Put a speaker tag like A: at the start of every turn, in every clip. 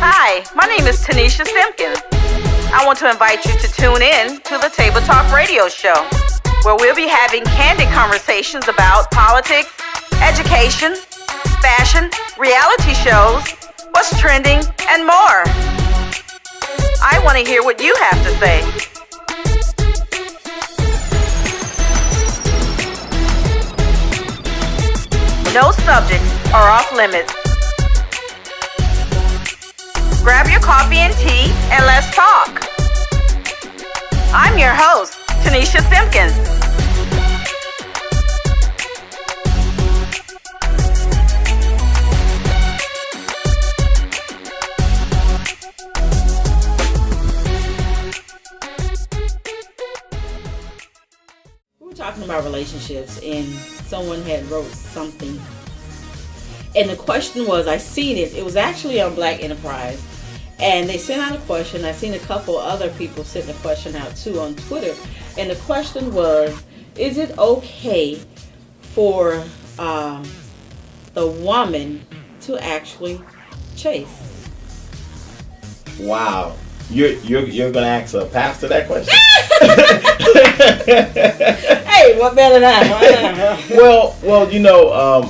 A: Hi, my name is Tanisha Simpkins. I want to invite you to tune in to the Table Talk Radio Show, where we'll be having candid conversations about politics, education, fashion, reality shows, what's trending, and more. I want to hear what you have to say. No subjects are off limits. Grab your coffee and tea and let's talk. I'm your host, Tanisha Simpkins.
B: We were talking about relationships and someone had wrote something. And the question was, I seen it was actually on Black Enterprise. And they sent out a question. I seen a couple other people send the question out too on Twitter. And the question was, is it okay for the woman to actually chase?
C: Wow. You're gonna ask a pastor that question?
B: Hey, what better than that?
C: well, you know,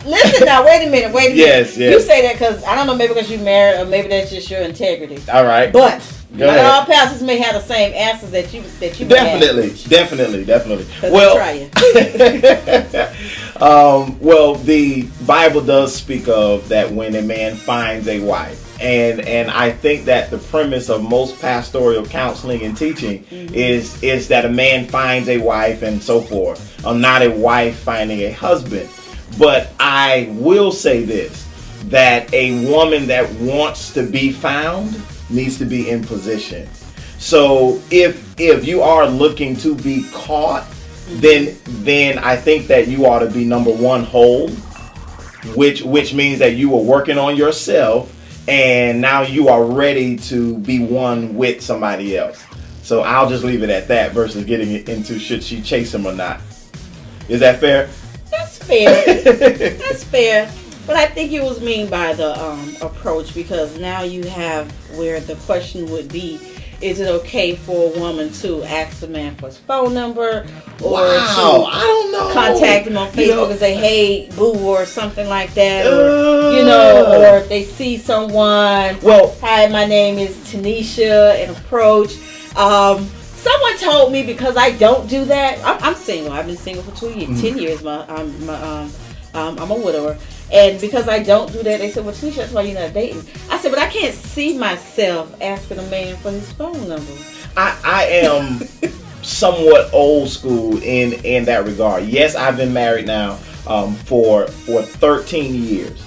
B: listen now, wait a minute.
C: Yes.
B: You say that because, I don't know, maybe because you're married or maybe that's just your integrity.
C: All right.
B: But not all pastors may have the same answers that you
C: Definitely.
B: Well, try
C: well, the Bible does speak of that when a man finds a wife. And I think that the premise of most pastoral counseling and teaching is that a man finds a wife and so forth, not a wife finding a husband. But I will say this, that a woman that wants to be found needs to be in position. So if you are looking to be caught, then I think that you ought to be, number one, whole, which means that you are working on yourself. And now you are ready to be one with somebody else. So I'll just leave it at that versus getting into should she chase him or not. Is that fair?
B: That's fair. That's fair. But I think it was mean by the approach, because now you have where the question would be, is it okay for a woman to ask a man for his phone number or to
C: I don't know.
B: contact him on Facebook and say, hey, boo, or something like that? Or, or if they see someone, hi, my name is Tanisha, and approach. Someone told me, because I don't do that, I'm single. I've been single for 2 years, 10 years. I'm a widower. And because I don't do that, they said, well, Tanisha, that's why you're not dating. I said, but I can't see myself asking a man for his phone number.
C: I am somewhat old school in that regard. Yes, I've been married now for 13 years.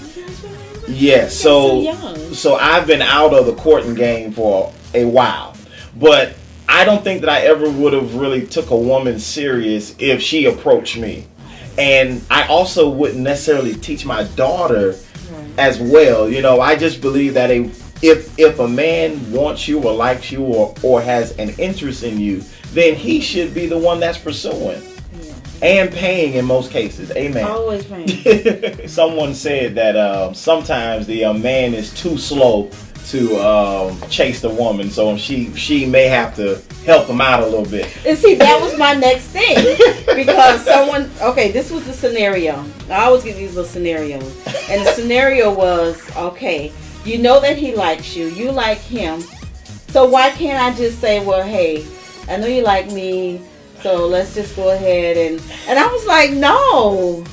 C: Yes, so I've been out of the courting game for a while. But I don't think that I ever would have really took a woman serious if she approached me. And I also wouldn't necessarily teach my daughter as well. You know, I just believe that if a man wants you or likes you or has an interest in you, then he should be the one that's pursuing and paying in most cases. Amen.
B: Always paying.
C: Someone said that sometimes the man is too slow to chase the woman, so she may have to help him out a little bit.
B: And see, that was my next thing, because this was the scenario. I always get these little scenarios, and the scenario was, okay, you know that he likes you, you like him, so why can't I just say, well, hey, I know you like me, so let's just go ahead and I was like, no.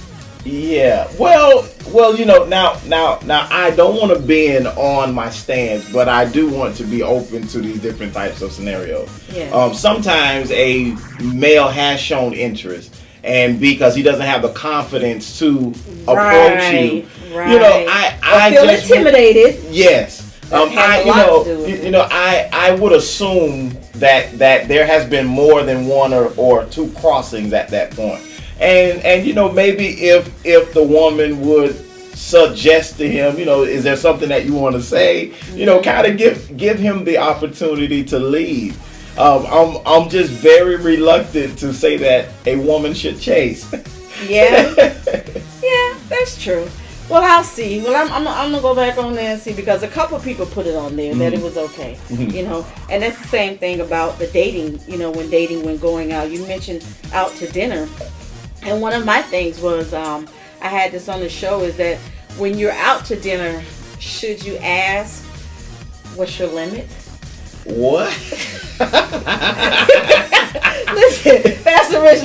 C: Yeah, well, you know, now I don't want to bend on my stance, but I do want to be open to these different types of scenarios.
B: Yeah.
C: Sometimes a male has shown interest, and because he doesn't have the confidence to approach you, you know, I
B: feel
C: just
B: intimidated.
C: Yes. I would assume that there has been more than one or two crossings at that point. And you know, maybe if the woman would suggest to him, you know, is there something that you want to say? You know, kind of give him the opportunity to lead. I'm just very reluctant to say that a woman should chase.
B: Yeah. Yeah, that's true. Well, I'll see. Well, I'm gonna go back on there and see, because a couple of people put it on there that it was okay, you know. And that's the same thing about the dating. You know, when going out. You mentioned out to dinner, and one of my things was I had this on the show, is that when you're out to dinner, should you ask what's your limit?
C: What?
B: Listen, Pastor Rich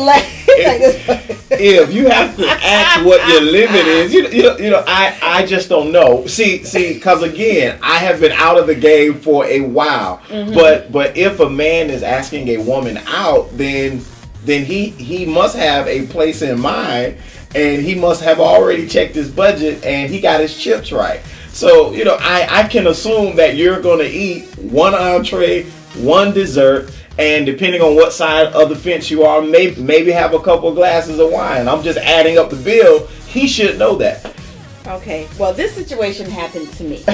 C: if you have to ask what your limit is, you know, I just don't know. See, because again, I have been out of the game for a while. But if a man is asking a woman out, then he must have a place in mind, and he must have already checked his budget, and he got his chips right. So, you know, I can assume that you're going to eat one entree, one dessert, and depending on what side of the fence you are, maybe have a couple of glasses of wine. I'm just adding up the bill. He should know that.
B: Okay. Well, this situation happened to me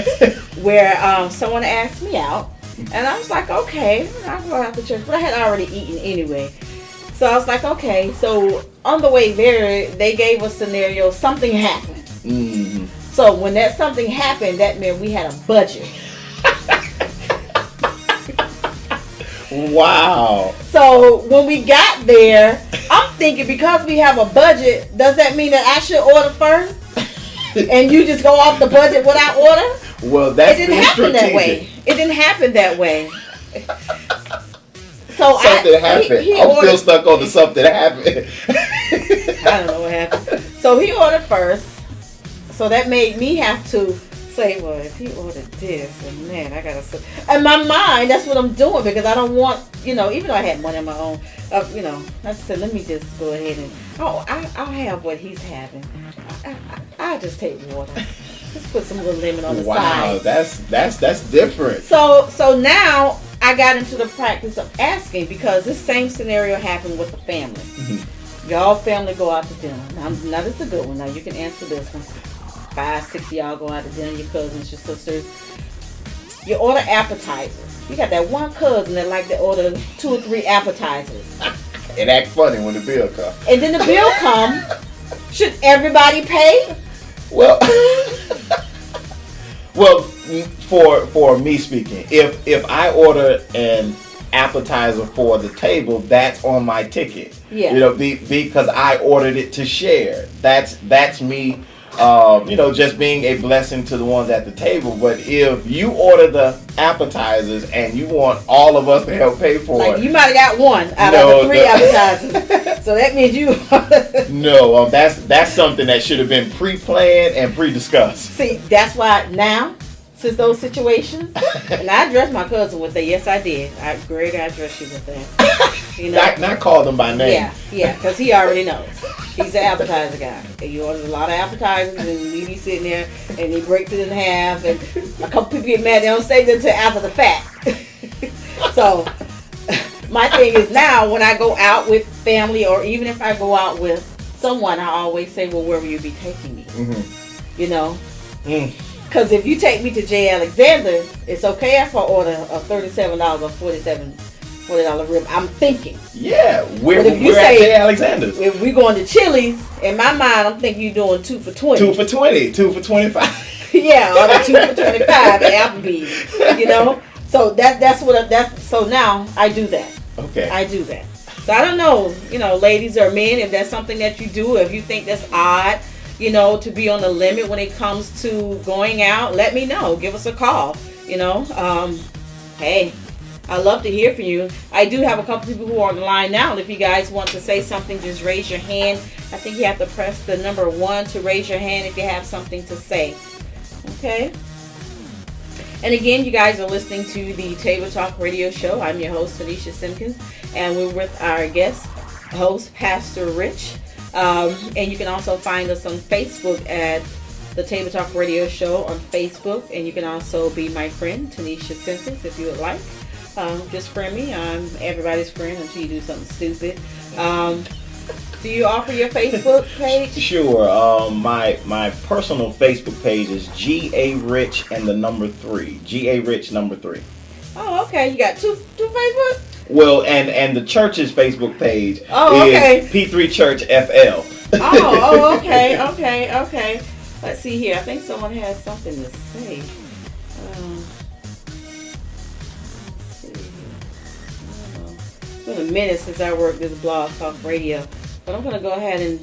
B: where someone asked me out, and I was like, okay, I'll go out to church. But I had already eaten anyway. So I was like, okay. So on the way there, they gave a scenario. Something happened.
C: Mm-hmm.
B: So when that something happened, that meant we had a budget.
C: Wow.
B: So when we got there, I'm thinking, because we have a budget, does that mean that I should order first? And you just go off the budget without order?
C: Well, that's
B: it didn't happen that way. It didn't happen that way. So
C: something happened. I'm still stuck on the something happened.
B: I don't know what happened. So he ordered first. So that made me have to say, well, if he ordered this, and man, I gotta. In my mind, that's what I'm doing, because I don't want, you know, even though I had money on my own, you know, I said, let me just go ahead and I'll have what he's having. I'll just take water. Just put some little lemon on the side.
C: Wow, that's different.
B: So now I got into the practice of asking, because this same scenario happened with the family. Y'all family go out to dinner. Now this is a good one. Now you can answer this one. 5, 6 of y'all go out to dinner, your cousins, your sisters. You order appetizers. You got that one cousin that like to order 2 or 3 appetizers.
C: It act funny when the bill comes.
B: And then the bill come. Should everybody pay?
C: Well, for me speaking, if I order an appetizer for the table, that's on my ticket.
B: Yeah.
C: You know, because I ordered it to share. That's me. You know, just being a blessing to the ones at the table. But if you order the appetizers and you want all of us to help pay for it,
B: you might have got one out of the 3 appetizers. So that means you.
C: No, that's something that should have been pre-planned and pre-discussed.
B: See, that's why now, since those situations, and I addressed my cousin with that. Yes, I did. Greg, I addressed you with that. You know,
C: not call them by name.
B: Yeah, because he already knows. He's an appetizer guy. And he orders a lot of appetizers, and we be sitting there, and he breaks it in half, and a couple people get mad. They don't save it until after the fact. So my thing is, now when I go out with family, or even if I go out with someone, I always say, well, where will you be taking me? You know? Because if you take me to J. Alexander, it's okay if I order a $37 or $40 rib. I'm thinking.
C: Yeah, we're
B: at
C: J. Alexander's.
B: If we're going to Chili's, in my mind, I'm thinking you're doing 2 for $20.
C: 2 for $20, 2 for $25.
B: Yeah, or the 2 for $25 at Applebee's. You know, so so now I do that.
C: Okay.
B: I do that. So I don't know, you know, ladies or men, if that's something that you do, if you think that's odd, you know, to be on the limit when it comes to going out, let me know. Give us a call. You know, hey. I love to hear from you. I do have a couple people who are on the line now. If you guys want to say something, just raise your hand. I think you have to press the number 1 to raise your hand if you have something to say. Okay? And again, you guys are listening to the Table Talk Radio Show. I'm your host, Tanisha Simpkins, and we're with our guest host, Pastor Rich. And you can also find us on Facebook at the Table Talk Radio Show on Facebook, and you can also be my friend, Tanisha Simpkins, if you would like. Just friend me. I'm everybody's friend until you do something stupid. Do you offer your Facebook page?
C: Sure. My personal Facebook page is GA Rich and the number 3. GA Rich number 3.
B: Oh, okay. You got two Facebook?
C: Well, and the church's Facebook page is
B: okay.
C: P3 Church FL.
B: Okay. Let's see here. I think someone has something to say. Let's see here. I don't know. It's been a minute since I worked this Blog Talk Radio, but I'm going to go ahead and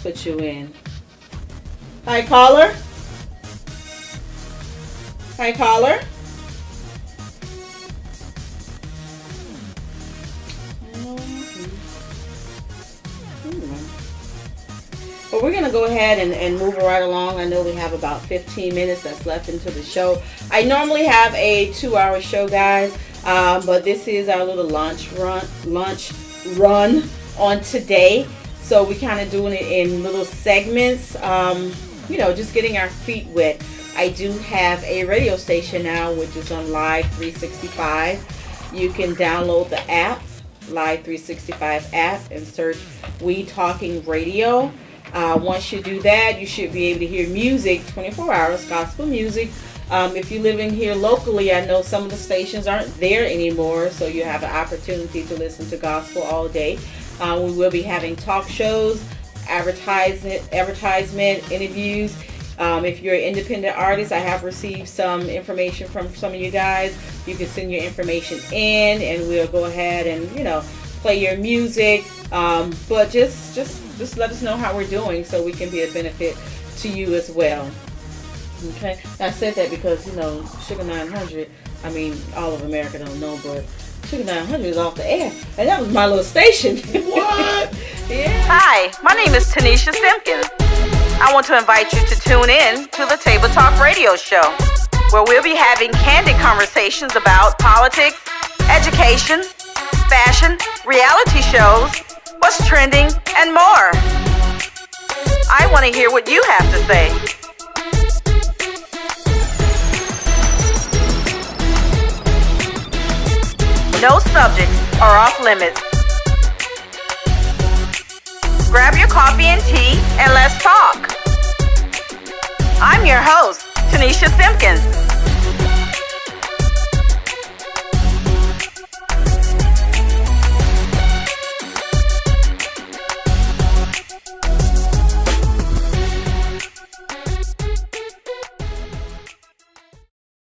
B: put you in. Hi, caller. Hi, caller. But we're going to go ahead and move right along. I know we have about 15 minutes that's left into the show. I normally have a 2-hour show, guys, but this is our little lunch run on today. So we're kind of doing it in little segments, just getting our feet wet. I do have a radio station now, which is on Live 365. You can download the app, Live 365 app, and search We Talking Radio. Once you do that, you should be able to hear music 24 hours, gospel music. If you're living here locally, I know some of the stations aren't there anymore, so you have an opportunity to listen to gospel all day. We will be having talk shows, advertisement, interviews. If you're an independent artist, I have received some information from some of you guys. You can send your information in, and we'll go ahead and play your music. But just let us know how we're doing, so we can be a benefit to you as well. Okay, I said that because Sugar 900. I mean, all of America don't know, but Sugar 900 is off the air, and that was my little station.
C: What?
B: Yeah.
A: Hi, my name is Tanisha Simpkins. I want to invite you to tune in to the Table Talk Radio Show, where we'll be having candid conversations about politics, education, fashion, reality shows, what's trending, and more. I want to hear what you have to say. No subjects are off limits. Grab your coffee and tea and let's talk. I'm your host, Tanisha Simpkins.